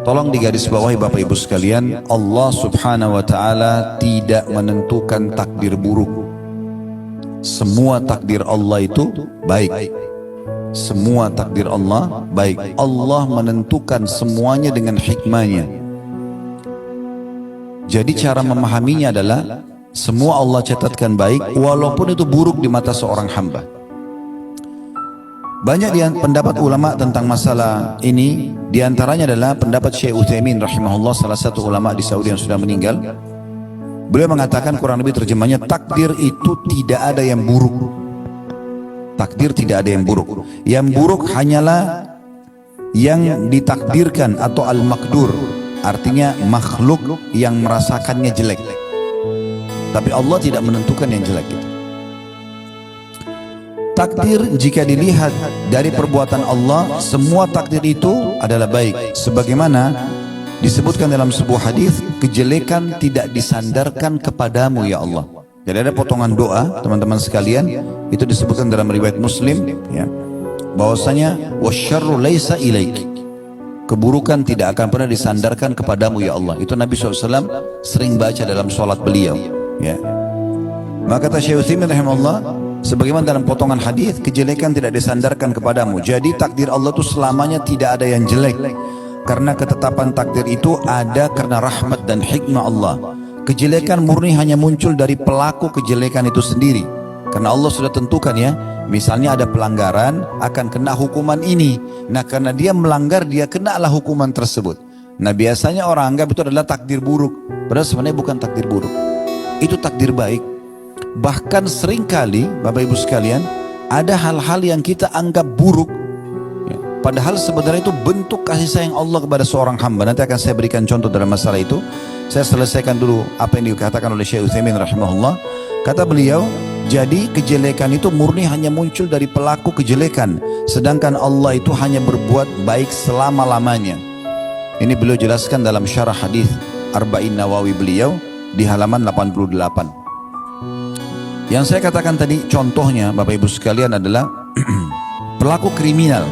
Tolong digarisbawahi Bapak Ibu sekalian, Allah Subhanahu wa Ta'ala tidak menentukan takdir buruk. Semua takdir Allah itu baik. Semua takdir Allah baik. Allah menentukan semuanya dengan hikmahnya. Jadi cara memahaminya adalah semua Allah catatkan baik, walaupun itu buruk di mata seorang hamba. Banyak pendapat ulama tentang masalah ini. Di antaranya adalah pendapat Syekh Utsaimin rahimahullah, salah satu ulama di Saudi yang sudah meninggal. Beliau mengatakan, kurang lebih terjemahnya, takdir itu tidak ada yang buruk. Takdir tidak ada yang buruk. Yang buruk hanyalah yang ditakdirkan atau al-makdur, artinya makhluk yang merasakannya jelek. Tapi Allah tidak menentukan yang jelek itu. Takdir jika dilihat dari perbuatan Allah, semua takdir itu adalah baik. Sebagaimana disebutkan dalam sebuah hadis, kejelekan tidak disandarkan kepadamu ya Allah. Jadi ada potongan doa teman-teman sekalian, itu disebutkan dalam riwayat Muslim, ya, bahwasanya wasyarru laisa ilaik, keburukan tidak akan pernah disandarkan kepadamu ya Allah. Itu Nabi SAW sering baca dalam sholat beliau, ya. Maka kata Syekh Utsaimin rahimahullah, sebagaimana dalam potongan hadis, kejelekan tidak disandarkan kepadamu. Jadi takdir Allah itu selamanya tidak ada yang jelek, karena ketetapan takdir itu ada karena rahmat dan hikmah Allah. Kejelekan murni hanya muncul dari pelaku kejelekan itu sendiri, karena Allah sudah tentukan, ya, misalnya ada pelanggaran akan kena hukuman ini. Nah, karena dia melanggar, dia kenalah hukuman tersebut. Nah, biasanya orang anggap itu adalah takdir buruk, padahal sebenarnya bukan takdir buruk, itu takdir baik. Bahkan seringkali Bapak Ibu sekalian, ada hal-hal yang kita anggap buruk, ya, padahal sebenarnya itu bentuk kasih sayang Allah kepada seorang hamba. Nanti akan saya berikan contoh dalam masalah itu. Saya selesaikan dulu apa yang dikatakan oleh Syekh Utsaimin rahimahullah. Kata beliau, jadi kejelekan itu murni hanya muncul dari pelaku kejelekan, sedangkan Allah itu hanya berbuat baik selama-lamanya. Ini beliau jelaskan dalam syarah hadis Arba'in Nawawi beliau di halaman 88. Yang saya katakan tadi contohnya Bapak Ibu sekalian adalah pelaku kriminal.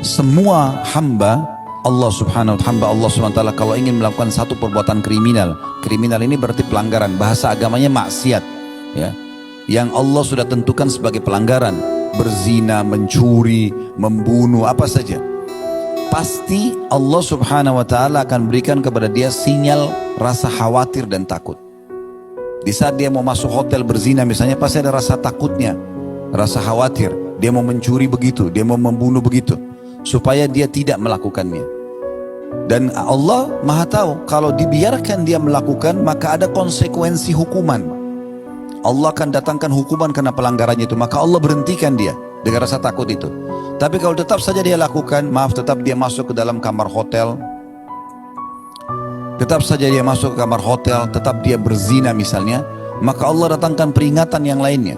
Semua hamba Allah subhanahu wa ta'ala kalau ingin melakukan satu perbuatan kriminal, kriminal ini berarti pelanggaran, bahasa agamanya maksiat, ya, yang Allah sudah tentukan sebagai pelanggaran, berzina, mencuri, membunuh, apa saja, pasti Allah subhanahu wa ta'ala akan berikan kepada dia sinyal rasa khawatir dan takut. Di saat dia mau masuk hotel berzina misalnya, pasti ada rasa takutnya, rasa khawatir. Dia mau mencuri begitu, dia mau membunuh begitu, supaya dia tidak melakukannya. Dan Allah maha tahu, kalau dibiarkan dia melakukan, maka ada konsekuensi hukuman. Allah akan datangkan hukuman karena pelanggarannya itu, maka Allah berhentikan dia dengan rasa takut itu. Tapi kalau tetap saja dia lakukan, maaf, tetap dia masuk ke dalam kamar hotel, tetap saja dia masuk ke kamar hotel, tetap dia berzina misalnya, maka Allah datangkan peringatan yang lainnya.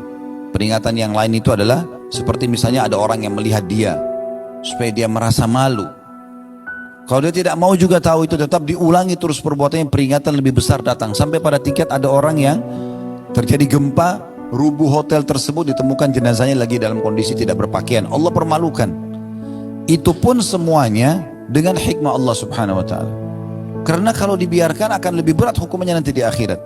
Peringatan yang lain itu adalah seperti misalnya ada orang yang melihat dia, supaya dia merasa malu. Kalau dia tidak mau juga tahu itu, tetap diulangi terus perbuatannya, peringatan lebih besar datang. Sampai pada tingkat ada orang yang terjadi gempa, rubuh hotel tersebut, ditemukan jenazahnya lagi dalam kondisi tidak berpakaian. Allah permalukan. Itu pun semuanya dengan hikmah Allah subhanahu wa ta'ala. Karena kalau dibiarkan akan lebih berat hukumannya nanti di akhirat.